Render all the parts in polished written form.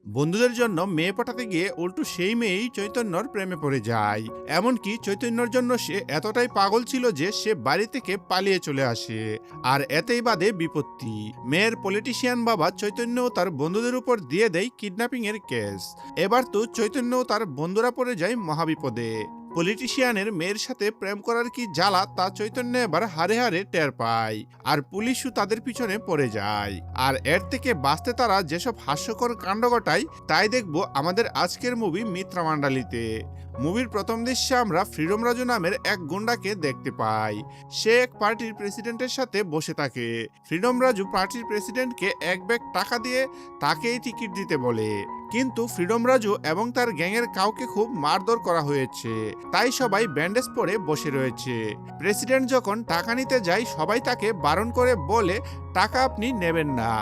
বন্ধুদের জন্য মেয়ে পটাতে গিয়ে উল্টো সেই মেয়েই চৈতন্যর প্রেমে পড়ে যায়। এমনকি চৈতন্যর জন্য সে এতটাই পাগল ছিল যে সে বাড়ি থেকে পালিয়ে চলে আসে। আর এতেই বাদে বিপত্তি। মেয়ের পলিটিশিয়ান বাবা চৈতন্য ও তার বন্ধুদের উপর দিয়ে দেয় কিডন্যাপিং এর কেস। এবার তো চৈতন্য ও তার বন্ধুরা পড়ে যায় মহাবিপদে। পলিটিশিয়ানের মেয়ের সাথে প্রেম করার কি জ্বালা তা চৈতন্য এবার হারে হারে টের পায়। আর পুলিশও তাদের পিছনে পড়ে যায়। আর এর থেকে বাঁচতে তারা যেসব হাস্যকর কাণ্ড ঘটায় তাই দেখব আমাদের আজকের মুভি মিত্রা মান্ডালিতে। মুভির প্রথম দৃশ্যে আমরা ফ্রিডম রাজু নামের এক গুন্ডাকে দেখতে পাই। সে এক পার্টির প্রেসিডেন্টের সাথে বসে থাকে। ফ্রিডম রাজু পার্টির প্রেসিডেন্টকে এক ব্যাগ টাকা দিয়ে তাকেই টিকিট দিতে বলে। কিন্তু ফ্রিডম রাজু এবং তার গ্যাংয়ের কাউকে খুব মারধর করা হয়েছে, তাই সবাই ব্যান্ডেজ পরে বসে রয়েছে। প্রেসিডেন্ট যখন টাকা নিতে যায় সবাই তাকে বারণ করে বলে টাকা আপনি নেবেন না,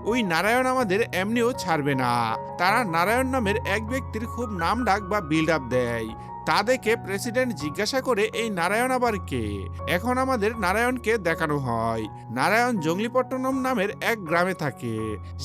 ওই নারায়ণ আমাদের এমনিও ছাড়বে না। তারা নারায়ণ নামের এক ব্যক্তির খুব নাম ডাক বা বিল্ড আপ দেয়। তা দেখে প্রেসিডেন্ট জিজ্ঞাসা করে এই নারায়ণ আবার কে। এখন আমাদের নারায়ণকে দেখানো হয়। নারায়ণ জঙ্গলিপট্টনম নামের এক গ্রামে থাকে।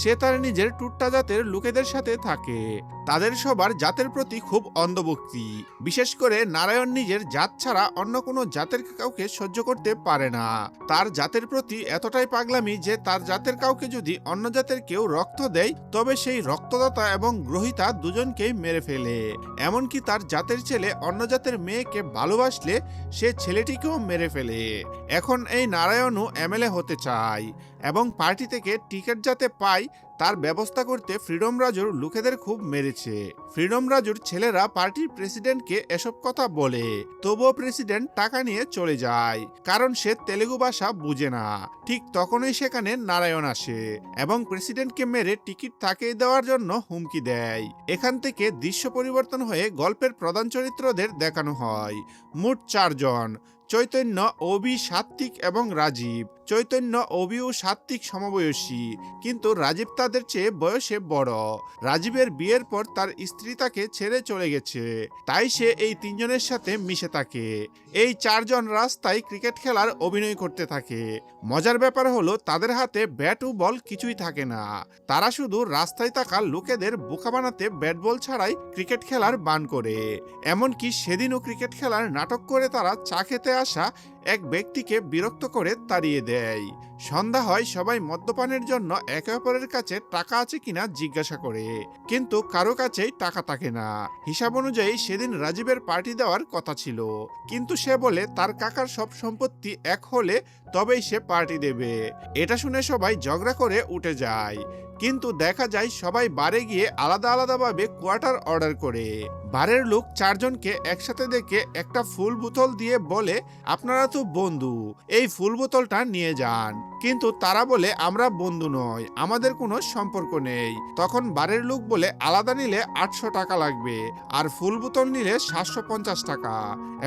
সে তার নিজের টুট্টা জাতের লোকেদের সাথে থাকে। তাদের সবার জাতের প্রতি খুব অন্ধভক্তি। বিশেষ করে নারায়ণ নিজের জাত ছাড়া অন্য কোনো জাতের কাউকে সহ্য করতে পারে না। তার জাতের প্রতি এতটাই পাগলামি যে তার জাতের কাউকে যদি অন্য জাতের কেউ রক্ত দেয় তবে সেই রক্তদাতা এবং গ্রহীতা দুজনকেই মেরে ফেলে। এমনকি তার জাতের ছেলে অন্য জাতের মেয়েকে ভালোবাসলে সে ছেলেটিকেও মেরে ফেলে। এখন এই নারায়ণও এমএলএ হতে চায় এবং পার্টি থেকে টিকিট যাতে পায় তার ব্যবস্থা করতে ফ্রিডম রাজুর লোকেদের খুব মেরেছে। ফ্রিডম রাজুর ছেলেরা পার্টির প্রেসিডেন্টকে এসব কথা বলে, তবুও প্রেসিডেন্ট টাকা নিয়ে চলে যায়, কারণ সে তেলেগু ভাষা বুঝে না। ঠিক তখনই সেখানে নারায়ণ আসে এবং প্রেসিডেন্টকে মেরে টিকিট তাকে দেওয়ার জন্য হুমকি দেয়। এখান থেকে দৃশ্য পরিবর্তন হয়ে গল্পের প্রধান চরিত্রদের দেখানো হয়। মোট 4 জন: চৈতন্য, অভি, সাত্বিক এবং রাজীব। চৈতন্য, অভি ও সাত্বিক সমবয়সী, কিন্তু রাজীব তাদের চেয়ে বয়সে বড়। রাজীবের বিয়ের পর তার স্ত্রী তাকে ছেড়ে চলে গেছে, তাই সে এই 3 জনের সাথে মিশে থাকে। এই 4 জন রাস্তায় ক্রিকেট খেলার অভিনয় করতে থাকে। মজার ব্যাপার হলো তাদের হাতে ব্যাট ও বল কিছুই থাকে না। তারা শুধু রাস্তায় থাকা লোকেদের বোকা বানাতে ব্যাট বল ছাড়াই ক্রিকেট খেলার বান করে। এমনকি সেদিনও ক্রিকেট খেলার নাটক করে তারা চা খেতে আসা এক ব্যক্তিকে বিরক্ত করে তাড়িয়ে দেয়। সন্ধ্যা হয়, সবাই মদ্যপানের জন্য একে অপরের কাছে টাকা আছে কিনা জিজ্ঞাসা করে, কিন্তু কারো কাছেই টাকা থাকে না। হিসাব অনুযায়ী সেদিন রাজীবের পার্টি দেওয়ার কথা ছিল, কিন্তু সে বলে তার কাকার সব সম্পত্তি এক হলে তবেই সে পার্টি দেবে। এটা শুনে সবাই ঝগড়া করে উঠে যায়। কিন্তু দেখা যায় সবাই বারে গিয়ে আলাদা আলাদাভাবে কোয়ার্টার অর্ডার করে। বারের লোক 4 জনকে একসাথে দেখে একটা ফুল বোতল দিয়ে বলে, আপনারা তো বন্ধু, এই ফুল বোতলটা নিয়ে যান। কিন্তু তারা বলে আমরা বন্ধু নয়, আমাদের কোনো সম্পর্ক নেই। তখন বারের লোক বলে আলাদা নিলে 800 টাকা লাগবে, আর ফুল বোতল নিলে 750 টাকা,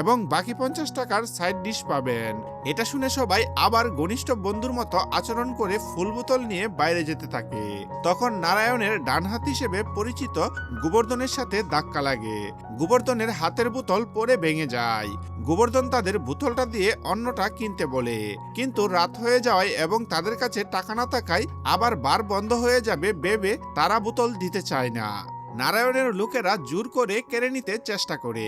এবং বাকি 50 টাকার সাইড ডিশ পাবেন। এটা শুনে সবাই আবার ঘনিষ্ঠ বন্ধুর মতো আচরণ করে ফুল বোতল নিয়ে বাইরে যেতে থাকে। তখন নারায়ণের ডান হাত হিসেবে পরিচিত গোবর্ধনের সাথে ধাক্কা লাগে। গোবর্ধনের হাতের বোতল পরে ভেঙে যায়। গোবর্ধন তাদের বোতলটা দিয়ে অন্যটা কিনতে বলে, কিন্তু রাত হয়ে যাওয়ায় এবং তাদের কাছে টাকা না থাকায় আবার বার বন্ধ হয়ে যাবে ভেবে তারা বোতল দিতে চায় না। নারায়ণের লোকেরা জোর করে কেড়ে নিতে চেষ্টা করে।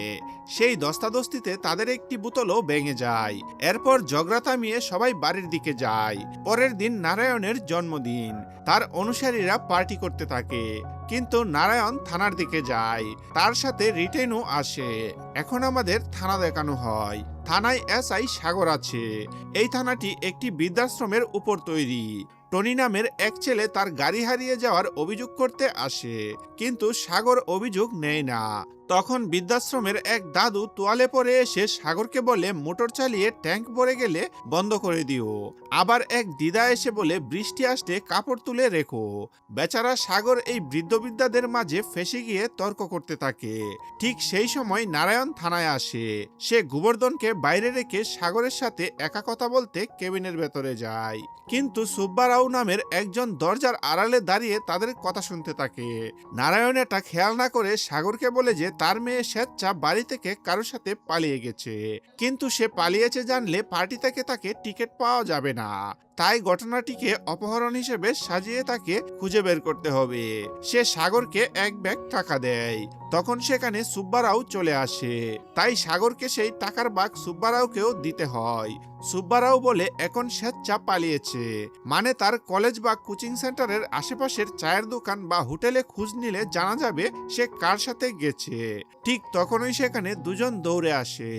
সেই দস্তাদস্তিতে তাদের একটি বোতলও ভেঙে যায়। এরপর ঝগড়া থামিয়ে সবাই বাড়ির দিকে যায়। পরের দিন নারায়ণের জন্মদিন। তার অনুসারীরা পার্টি করতে থাকে, কিন্তু নারায়ণ থানার দিকে যায়। তার সাথে রিটেনও আসে। এখন আমাদের থানা দেখানো হয়। থানায় এসআই সাগর আছে। এই থানাটি একটি বৃদ্ধাশ্রমের উপর তৈরি। টনি নামের এক ছেলে তার গাড়ি হারিয়ে যাওয়ার অভিযোগ করতে আসে, কিন্তু সাগর অভিযোগ নেয় না। তখন বৃদ্ধাশ্রমের এক দাদু তোয়ালে পরে এসে সাগরকে বলে মোটর চালিয়ে ট্যাঙ্ক ভরে গেলে বন্ধ করে দিও। আবার এক দিদা এসে বলে বৃষ্টি আসলে কাপড় তুলে রেখো। বেচারা সাগর এই বৃদ্ধ বৃদ্ধাদের মাঝে ফেসে গিয়ে তর্ক করতে থাকে। ঠিক সেই সময় নারায়ণ থানায় আসে। সে গোবর্ধনকে বাইরে রেখে সাগরের সাথে একা কথা বলতে কেবিনের ভেতরে যায়, কিন্তু সুব্বা রাও নামের একজন দরজার আড়ালে দাঁড়িয়ে তাদের কথা শুনতে থাকে। নারায়ণ এটা খেয়াল না করে সাগরকে বলে যে তার মেয়ে স্বেচ্ছা বাড়ি থেকে কারোর সাথে পালিয়ে গেছে, কিন্তু সে পালিয়েছে জানলে পার্টি থেকে তাকে টিকিট পাওয়া যাবে না। তাই ঘটনাটিকে অপহরণ হিসেবে সাজিয়ে তাকে খুঁজে বের করতে হবে। সে সাগরকে এক ব্যাগ টাকা দেয়। তখন সেখানে সুব্বারাও চলে আসে। তাই সাগরকে সেই টাকার বাগ সুব্বারাওকেও দিতে হয়। সুব্বারাও বলে এখন স্বেচ্ছা পালিয়েছে, মানে তার কলেজ বা কোচিং সেন্টারের আশেপাশের চায়ের দোকান বা হোটেলে খোঁজ নিলে জানা যাবে সে কার সাথে গেছে। ঠিক তখনই সেখানে দুজন দৌড়ে আসে।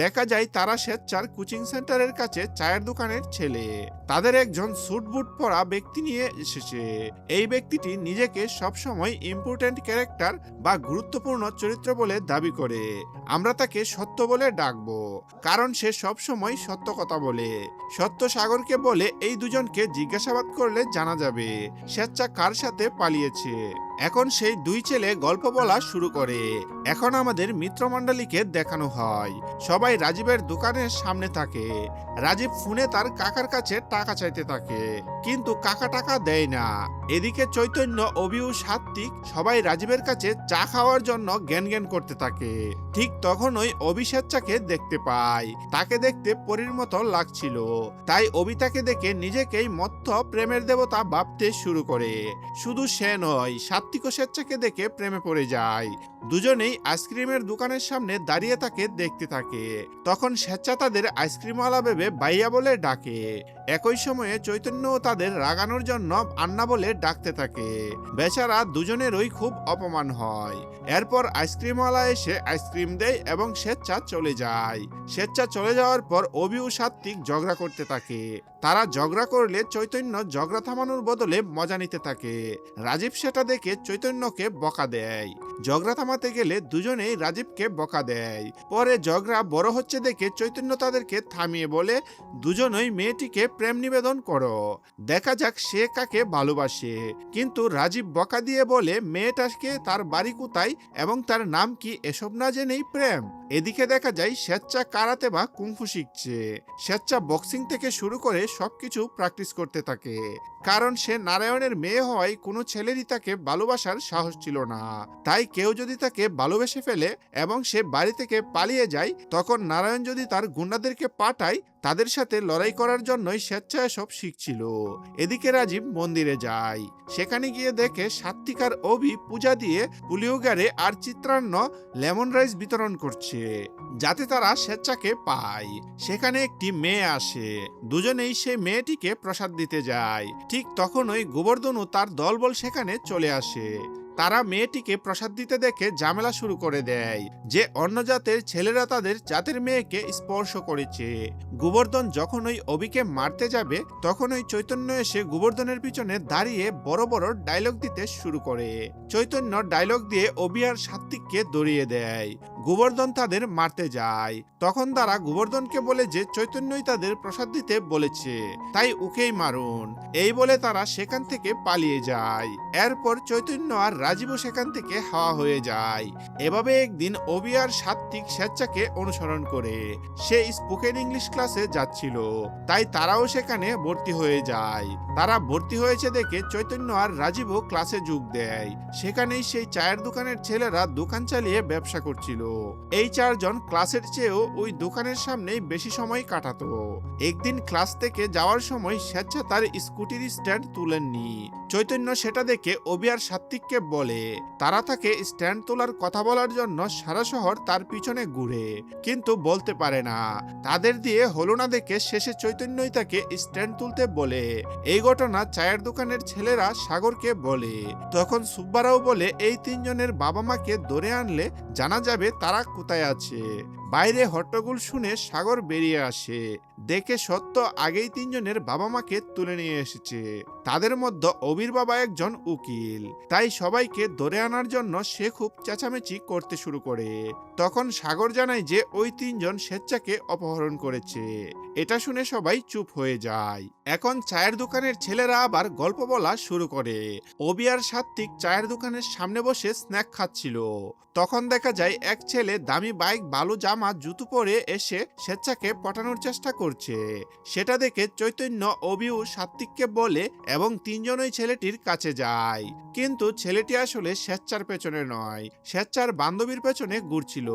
দেখা যায় তারা স্বেচ্ছার কোচিং সেন্টারের কাছে চায়ের দোকানের ছেলে। তাদের একজন স্যুট বুট পরা ব্যক্তি নিয়ে এসেছে। এই ব্যক্তিটি নিজেকে সবসময় ইম্পর্ট্যান্ট ক্যারেক্টার বা গুরুত্বপূর্ণ চরিত্র বলে দাবি করে। আমরা তাকে সত্য বলে ডাকবো, কারণ সে সবসময় সত্য কথা বলে। সত্য সাগরকে বলে এই দুজনকে জিজ্ঞাসাবাদ করলে জানা যাবে স্বেচ্ছা কার সাথে পালিয়েছে। এখন সেই দুই ছেলে গল্প বলা শুরু করে। এখন আমাদের মিত্রমণ্ডলীকে দেখানো হয় সবাই রাজীবের দোকানের সামনে থাকে। রাজীব ফোনে তার কাকার কাছে টাকা চাইতে থাকে, কিন্তু কাকা টাকা দেয় না। এদিকে চৈতন্য, অভি ও সাত্বিক সবাই রাজীবের কাছে চা খাওয়ার জন্য জ্ঞান জ্ঞান করতে থাকে। ঠিক তখনই অভি স্বেচ্ছাকে দেখতে পায়। তাকে দেখতে পরীর মতো লাগছিল, তাই অভি তাকে দেখে নিজেকেই মত্ত প্রেমের দেবতা ভাবতে শুরু করে। শুধু সে নয়, সাত্বিক ও স্বেচ্ছাকে দেখে প্রেমে পড়ে যায়। দুজনেই আইসক্রিমের দোকানের সামনে দাঁড়িয়ে তাকে দেখতে থাকে। তখন স্বেচ্ছা তাদের আইসক্রিমওয়ালা ভেবে ভাইয়া বলে ডাকে। একই সময়ে চৈতন্য তাদের রাগানোর জন্য আন্না বলে ডাকতে থাকে। বেচারা দুজনেরই খুব অপমান হয়। এরপর আইসক্রিমওয়ালা এসে আইসক্রিম দেয় এবং স্বেচ্ছা চলে যায়। স্বেচ্ছা চলে যাওয়ার পর অভি ও সাত্বিক ঝগড়া করতে থাকে। তারা ঝগড়া করলে চৈতন্য ঝগড়া থামানোর বদলে মজা নিতে থাকে। রাজীব সেটা দেখে চৈতন্যকে বকা দেয়। ঝগড়া থামাতে গেলে দুজনেই রাজীবকে বকা দেয়। পরে ঝগড়া বড় হচ্ছে দেখে চৈতন্য তাদেরকে থামিয়ে বলে, দুজনই মেয়েটিকে প্রেম নিবেদন করো, দেখা যাক সে কাকে ভালোবাসে। কিন্তু রাজীব বকা দিয়ে বলে মেয়েটাকে তার বাড়ি কোথায় এবং তার নাম কি এসব না জেনেই প্রেম। এদিকে দেখা যায় স্বেচ্ছা কারাতে বা কুংফু শিখছে। স্বেচ্ছা বক্সিং থেকে শুরু করে সবকিছু প্র্যাকটিস করতে থাকে, কারণ সে নারায়ণের মেয়ে হওয়ায় কোনো ছেলেরই তাকে ভালোবাসার সাহস ছিল না। তাই কেউ যদি তাকে ভালোবেসে ফেলে এবং সে বাড়ি থেকে পালিয়ে যায়, তখন নারায়ণ যদি তার গুন্ডাদেরকে পাঠায় তাদের সাথে লড়াই করার জন্যই স্বেচ্ছা এসব শিখছিল। এদিকে রাজীব মন্দিরে যায়। সেখানে গিয়ে দেখে সাত্বিক আর অভি পূজা দিয়ে পুলিওগারে আর চিত্রান্ন লেমন রাইস বিতরণ করছে, যাতে তারা স্বেচ্ছাকে পায়। সেখানে একটি মেয়ে আসে। দুজনেই সেই মেয়েটিকে প্রসাদ দিতে যায়। ঠিক তখনই গোবর্ধন ও তার দলবল সেখানে চলে আসে। তারা মেয়েটিকে প্রসাদ দিতে দেখে ঝামেলা শুরু করে দেয় যে অন্য জাতের ছেলেরা তাদের জাতের মেয়েকে স্পর্শ করেছে। গোবর্ধন যখন ওই অভিকে মারতে যাবে, তখন ওই চৈতন্য এসে গোবর্ধনের পিছনে দাঁড়িয়ে বড় বড় ডায়লগ দিতে শুরু করে। চৈতন্য ডায়লগ দিয়ে অভি আর সাত্বিককে দড়িয়ে দেয়। গোবর্ধন তাদের মারতে যায়। তখন তারা গোবর্ধনকে বলে যে চৈতন্যই তাদের প্রসাদ দিতে বলেছে, তাই ওকেই মারুন। এই বলে তারা সেখান থেকে পালিয়ে যায়। এরপর চৈতন্য আর রাজীবও সেখান থেকে হাওয়া হয়ে যায়। এভাবে একদিন অভি আর সাত্বিক স্বেচ্ছাকে অনুসরণ করে। সে স্পোকেন ইংলিশ ক্লাসে যাচ্ছিল, তাই তারাও সেখানে ভর্তি হয়ে যায়। তারা ভর্তি হয়েছে দেখে চৈতন্য আর রাজীবও ক্লাসে যোগ দেয়। সেখানেই সেই চায়ের দোকানের ছেলেরা দোকান চালিয়ে ব্যবসা করছিল। এই চারজন ক্লাসের চেয়েও ওই দোকানের সামনেই বেশি সময় কাটাতো। একদিন ক্লাস থেকে যাওয়ার সময় স্বেচ্ছা তার স্কুটির স্ট্যান্ড তুলেননি। চৈতন্য সেটা দেখে অভি আর সাত্বিককে বলে। তারা তাকে স্ট্যান্ড তোলার কথা বলার জন্য সারা শহর তার পিছনে ঘুরে, কিন্তু বলতে পারে না। তাদের দিয়ে হলো না দেখে শেষে চৈতন্যই তাকে স্ট্যান্ড তুলতে বলে। এই ঘটনা চায়ের দোকানের ছেলেরা সাগরকে বলে। তখন সুব্বারাও বলে এই তিনজনের বাবা মাকে ধরে আনলে জানা যাবে তারা কোথায় আছে। বাইরে হট্টগোল শুনে সাগর বেরিয়ে আসে। দেখে সত্য আগেই তিনজনের বাবা মাকে তুলে নিয়ে এসেছে। তাদের মধ্যে অভির বাবা একজন উকিল, তাই সবাইকে ধরে আনার জন্য সে খুব চেঁচামেচি করতে শুরু করে। তখন সাগর জানায় যে ওই তিনজন স্বেচ্ছাকে অপহরণ করেছে। এটা শুনে সবাই চুপ হয়ে যায়। এখন চায়ের দোকানের ছেলেরা আবার গল্প বলা শুরু করে। অভি আর সাত্বিক চায়ের দোকানের সামনে বসে স্ন্যাক খাচ্ছিল। তখন দেখা যায় এক ছেলে দামি বাইক, ভালো জামা, জুতো পরে এসে স্বেচ্ছাকে পটানোর চেষ্টা করছে। করছে। সেটা দেখে চৈতন্য অভি ও সাত্বিককে বলে এবং তিনজনই ছেলেটির কাছে যায়। কিন্তু ছেলেটি আসলে স্বেচ্ছার পেছনে নয়, স্বেচ্ছার বান্ধবীর পেছনে ঘুরছিল।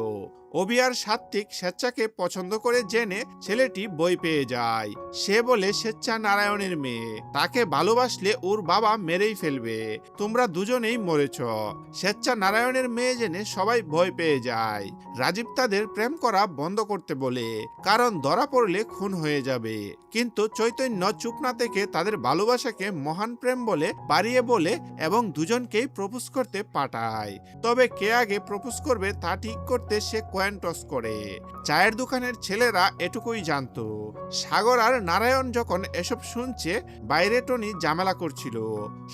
অভি আর সাত্বিক স্বেচ্ছাকে পছন্দ করে জেনে ছেলেটি ভয় পেয়ে যায়। সে বলে স্বেচ্ছা নারায়ণের মেয়ে, তাকে ভালোবাসলে ওর বাবা মেরেই ফেলবে, তোমরা দুজনেই মরেছ। স্বেচ্ছা নারায়ণের মেয়ে জেনে সবাই ভয় পেয়ে যায়। রাজীব তাদের প্রেম করা বন্ধ করতে বলে, কারণ ধরা পড়লে খুন হয়ে যাবে। কিন্তু চৈতন্য চুপ না থেকে তাদের ভালোবাসাকে মহান প্রেম বলে বাড়িয়ে বলে এবং দুজনকেই প্রপোজ করতে পাঠায়। তবে কে আগে প্রপোজ করবে তা ঠিক করতে সে কয়েন টস করে। চায়ের দোকানের ছেলেরা এটুকুই জানতো। সাগর আর নারায়ণ যখন এসব শুনছে, বাইরে টনি ঝামেলা করছিল।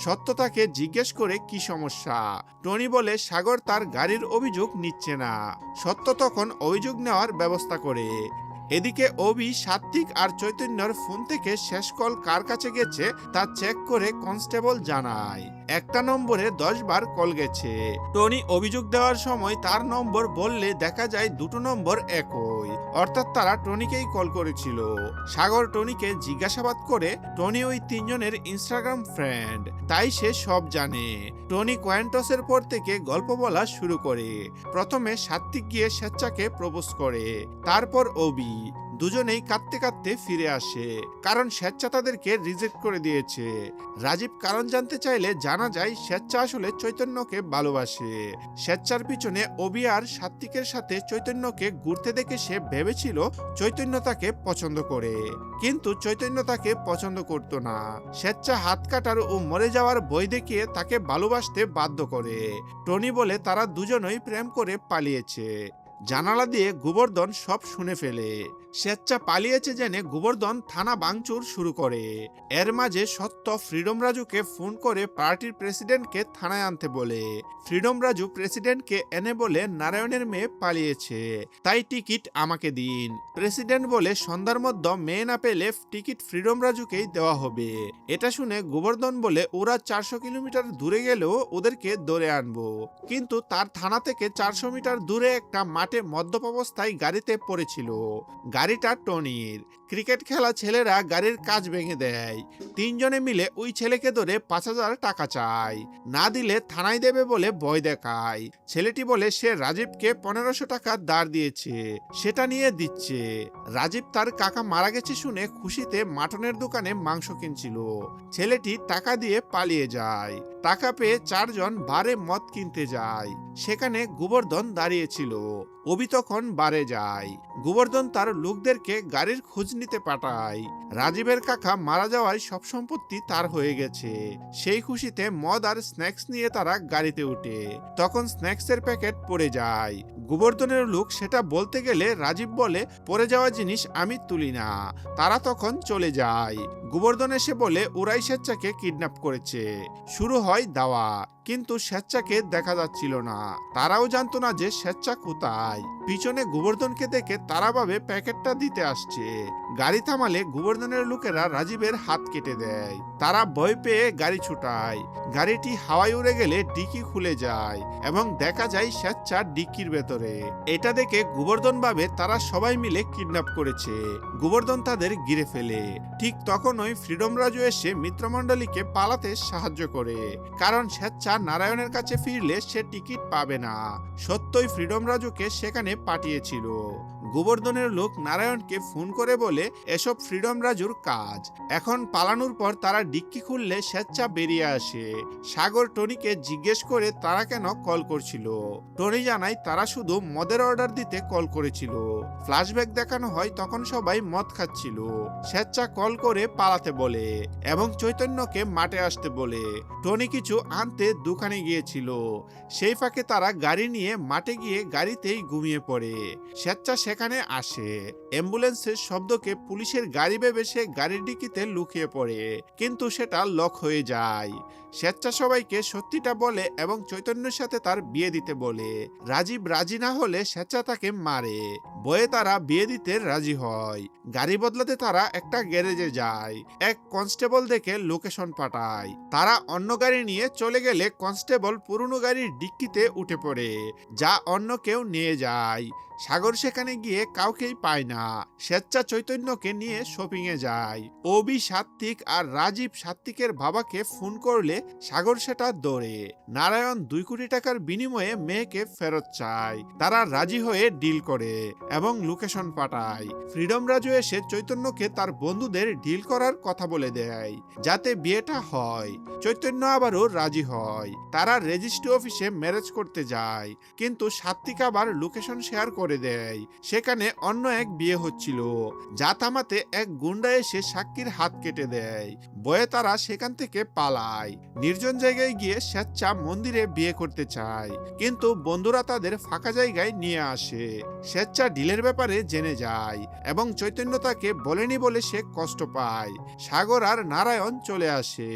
সত্য তাকে জিজ্ঞেস করে কি সমস্যা। টনি বলে সাগর তার গাড়ির অভিযোগ নিচ্ছে না। সত্য তখন অভিযোগ নেওয়ার ব্যবস্থা করে। এদিকে অভি, সাত্বিক আর চৈতন্যর ফোন থেকে শেষ কল কার কাছে গেছে তা চেক করে কনস্টেবল জানায় একটা নম্বরে 10 বার কল গেছে। টনি অভিযোগ দেওয়ার সময় তার নম্বর বললে দেখা যায় দুটো নম্বর একই, অর্থাৎ তারা টনিকেই কল করেছিল। সাগর টনিকে জিজ্ঞাসাবাদ করে টনি ওই তিনজনের ইনস্টাগ্রাম ফ্রেন্ড, তাই সে সব জানে। টনি কয়েন টসের পর থেকে গল্প বলা শুরু করে। প্রথমে সাত্বিক গিয়ে স্বেচ্ছাকে প্রপোজ করে, তারপর অভি। দুজনেই কাঁদতে কাঁদতে ফিরে আসে, কারণ স্বেচ্ছা তাদেরকে রিজেক্ট করে দিয়েছে। রাজীব কারণ জানতে চাইলে জানা যায় স্বেচ্ছা আসলে চৈতন্যকে ভালোবাসে। স্বেচ্ছার পিছনে অভি আর সাত্বিকের সাথে চৈতন্যকে ঘুরতে দেখে সে ভেবেছিল চৈতন্য তাকে পছন্দ করে, কিন্তু চৈতন্য তাকে পছন্দ করতো না। স্বেচ্ছা হাত কাটার ও মরে যাওয়ার ভয় দেখিয়ে তাকে ভালোবাসতে বাধ্য করে। টনি বলে তারা দুজনেই প্রেম করে পালিয়েছে। জানালা দিয়ে গোবর্ধন সব শুনে ফেলে। স্বেচ্ছা পালিয়েছে জেনে গোবর্ধন থানা ভাঙচুর শুরু করে। এর মাঝে সত্য ফ্রিডম রাজুকে ফোন করে পার্টির প্রেসিডেন্টকে থানায় আনতে বলে। ফ্রিডম রাজু প্রেসিডেন্টকে এনে বলে নারায়ণের মেয়ে পালিয়েছে, তাই টিকিট আমাকে দিন। প্রেসিডেন্ট বলে সন্ধ্যার মধ্যে মেয়ে না পেলে টিকিট ফ্রিডম রাজুকেই দেওয়া হবে। এটা শুনে গোবর্ধন বলে ওরা 400 কিলোমিটার দূরে গেলেও ওদেরকে ধরে আনবো, কিন্তু তার থানা থেকে 400 মিটার দূরে একটা মাঠে মদ্যপ অবস্থায় গাড়িতে পড়েছিল। গাড়িটা টনির। ক্রিকেট খেলা ছেলেরা গাড়ির কাজ ভেঙে দেয়। তিনজনে মিলে ওই ছেলেকে ধরে 5,000 টাকা চায়, না দিলে থানায় দেবে বলে ভয় দেখায়। ছেলেটি বলে সে রাজীবকে 1500 টাকা ধার দিয়েছে, সেটা নিয়ে দিচ্ছে। রাজীব তার কাকা মারা গেছে শুনে খুশিতে মাটনের দোকানে মাংস কিনছিল। ছেলেটি টাকা দিয়ে পালিয়ে যায়। টাকা পেয়ে 4 জন বারে মদ কিনতে যায়। সেখানে গোবর্ধন দাঁড়িয়েছিল। অভি তখন বারে যায়। গোবর্ধন তার লোকদেরকে গাড়ির খোঁজ নিতে পাঠায়। রাজীবের কাকা মারা যাওয়ায় সব সম্পত্তি তার হয়ে গেছে। সেই খুশিতে মদ আর স্ন্যাক্স নিয়ে তারা গাড়িতে উঠে। তখন স্ন্যাক্সের প্যাকেট পড়ে যায়। গোবর্ধনের লোক সেটা বলতে গেলে রাজীব বলে পড়ে যাওয়া জিনিস আমি তুলি না। তারা তখন চলে যায়। গোবর্ধন এসে বলে ওরাই স্বেচ্ছাকে কিডন্যাপ করেছে। শুরু হয় দাওয়া, কিন্তু স্বেচ্ছাকে দেখা যাচ্ছিল না। তারাও জানতো না যে স্বেচ্ছা কোথায়। পিছনে গোবর্ধনকে দেখে তারা ভাবে প্যাকেটটা দিতে আসছে। গাড়ি থামালে গোবর্ধনের লোকেরা রাজীবের হাত কেটে দেয়। তারা ভয় পেয়ে গাড়ি ছুটায়। গাড়িটি হাওয়ায় উড়ে গেলে ডিকি খুলে যায় এবং দেখা যায় স্বেচ্ছা ডিকির ভেতরে। এটা দেখে গোবর্ধন ভাবে তারা সবাই মিলে কিডন্যাপ করেছে। গোবর্ধন তাদের ঘিরে ফেলে। ঠিক তখনই ফ্রিডম রাজু এসে মিত্রমণ্ডলীকে পালাতে সাহায্য করে, কারণ স্বেচ্ছা নারায়ণের কাছে ফিরলে সে টিকিট পাবে না। সত্যই ফ্রিডম রাজুকে সেখানে পাঠিয়েছিল। গোবর্ধনের লোক নারায়ণকে ফোন করে বলে এসব ফ্রিডম রাজুর কাজ। এখন পালানোর পর তারা ডিক্কি খুললে স্বেচ্ছা বেরিয়ে আসে। সাগর টনিকে জিজ্ঞেস করে তারা কেন কল করছিল। টনি জানায় তারা শুধু মদের অর্ডার দিতে কল করেছিল। ফ্ল্যাশব্যাক দেখানো হয় তখন সবাই মদ খাচ্ছিল। স্বেচ্ছা কল করে পালাতে বলে এবং চৈতন্যকে মাঠে আসতে বলে। টনি কিছু আনতে দোকানে গিয়েছিল। সেই ফাঁকে তারা গাড়ি নিয়ে মাঠে গিয়ে গাড়িতেই ঘুমিয়ে পড়ে। স্বেচ্ছা সেখানে আসে। অ্যাম্বুলেন্সের শব্দকে পুলিশের গাড়ি ভেবে সে গাড়ির ডিকিতে লুকিয়ে পড়ে, কিন্তু সেটা লক হয়ে যায়। স্বেচ্ছা সবাইকে সত্যিটা বলে এবং চৈতন্যের সাথে তার বিয়ে দিতে বলে। রাজীব রাজি না হলে স্বেচ্ছা তাকে মারে। বয়ে তারা বিয়ে দিতে রাজি হয়। গাড়ি বদলাতে তারা একটা গ্যারেজে যায়। এক কনস্টেবল দেখে লোকেশন পাঠায়। তারা অন্য গাড়ি নিয়ে চলে গেলে কনস্টেবল পুরনো গাড়ির ডিক্কিতে উঠে পড়ে, যা অন্য কেউ নিয়ে যায়। সাগর সেখানে গিয়ে কাউকেই পায় না। স্বেচ্ছা চৈতন্যকে নিয়ে শপিং এ যায়। অভি সাত্ত্বিক আর রাজীব সাত্ত্বিকের বাবাকে ফোন করলে সাগর সেটা ধরে। নারায়ণ 2 কোটি টাকার বিনিময়ে মেয়েকে ফেরত চায়। তারা রাজি হয়ে ডিল করে এবং লোকেশন পাঠায়। ফ্রিডম রাজু এসে চৈতন্যকে তার বন্ধুদের ডিল করার কথা বলে দেয় যাতে বিয়েটা হয়। চৈতন্য আবারও রাজি হয়। তারা রেজিস্ট্রি অফিসে ম্যারেজ করতে যায়, কিন্তু সাত্ত্বিক আবার লোকেশন শেয়ার করে দেয়। সেখানে অন্য এক বিয়ে হচ্ছিল, যা থামাতে এক গুন্ডা এসে সাক্ষীর হাত কেটে দেয়। বয়ে তারা সেখান থেকে পালায়। নির্জন জায়গায় গিয়ে স্বেচ্ছা মন্দিরে বিয়ে করতে চায়, কিন্তু বন্ধুরা তাদের ফাঁকা জায়গায় নিয়ে আসে। স্বেচ্ছা ডিলের ব্যাপারে জেনে যায় এবং চৈতন্য তাকে বলেনি বলে সে কষ্ট পায়। সাগর আর নারায়ণ চলে আসে।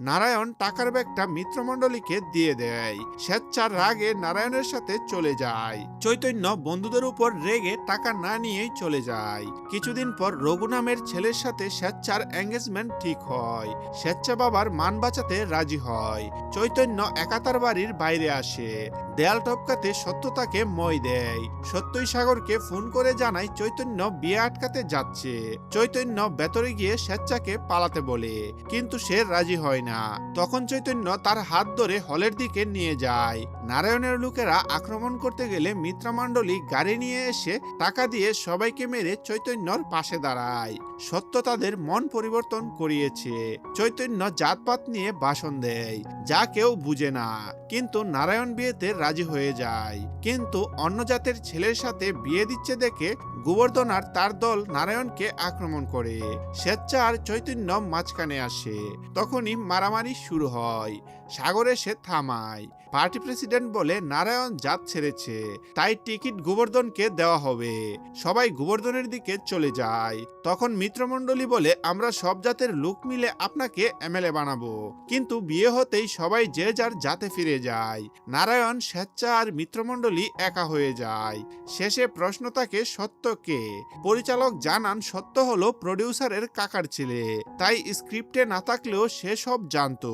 নারায়ণ টাকার ব্যাগটা মিত্রমণ্ডলীকে দিয়ে দেয়। স্বেচ্ছার রাগে নারায়ণের সাথে চলে যায়। চৈতন্য বন্ধুদের উপর রেগে টাকা না নিয়েই চলে যায়। কিছুদিন পর রঘু নামের ছেলের সাথে স্বেচ্ছার এঙ্গেজমেন্ট ঠিক হয়। স্বেচ্ছা বাবার মান বাঁচাতে রাজি হয়। চৈতন্য একাতার বাড়ির বাইরে আসে। দেয়াল টপকাতে সত্য তাকে মই দেয়। সত্যই সাগরকে ফোন করে জানায় চৈতন্য বিয়ে আটকাতে যাচ্ছে। চৈতন্য ভেতরে গিয়ে স্বেচ্ছাকে পালাতে বলে, কিন্তু সে রাজি হয় না। তখন চৈতন্য তার হাত ধরে হলের দিকে নিয়ে যায়। নারায়ণের লোকেরা আক্রমণ করতে গেলে মিত্রমণ্ডলী গাড়ি নিয়ে এসে টাকা দিয়ে সবাইকে মেরে চৈতন্যর পাশে দাঁড়ায়। সত্য তাদের মন পরিবর্তন করিয়েছে। চৈতন্য জাতপাত নিয়ে ভাষণ দেয়, যা কেউ বুঝে না। কিন্তু নারায়ণ বিয়েতে রাজি হয়ে যায়। কিন্তু অন্য জাতের ছেলের সাথে বিয়ে দিচ্ছে দেখে গোবর্ধন আর তার দল নারায়ণকে আক্রমণ করে। স্বেচ্ছা আর চৈতন্য মাঝখানে আসে। তখনই মারামারি শুরু হয়। সাগর এসে থামায়। পার্টি প্রেসিডেন্ট বলে নারায়ণ জাত ছেড়েছে, তাই টিকিট গোবর্ধনকে দেওয়া হবে। সবাই গোবর্ধনের দিকে চলে যায়। তখন মিত্রমণ্ডলী বলে, আমরা সব জাতের লোক মিলে আপনাকে এমএলএ বানাবো। কিন্তু বিয়ে হতেই সবাই যে যার জাতে ফিরে যায়। নারায়ণ, স্বেচ্ছা আর মিত্রমণ্ডলী একা হয়ে যায়। শেষে প্রশ্ন থাকে সত্য কে। পরিচালক জানান সত্য হলো প্রডিউসারের কাকার ছেলে, তাই স্ক্রিপ্টে না থাকলেও সে সব জানতো।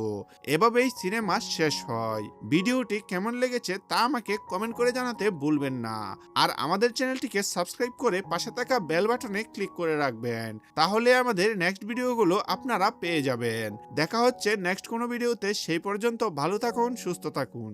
এভাবেই সিনেমা শেষ হয়। ভিডিওটি কেমন লেগেছে তা আমাকে কমেন্ট করে জানাতে ভুলবেন না। আর আমাদের চ্যানেলটিকে সাবস্ক্রাইব করে পাশে থাকা বেল বাটনে ক্লিক করে রাখবেন, তাহলে আমাদের নেক্সট ভিডিওগুলো আপনারা পেয়ে যাবেন। দেখা হচ্ছে নেক্সট কোনো ভিডিওতে। সেই পর্যন্ত ভালো থাকুন, সুস্থ থাকুন।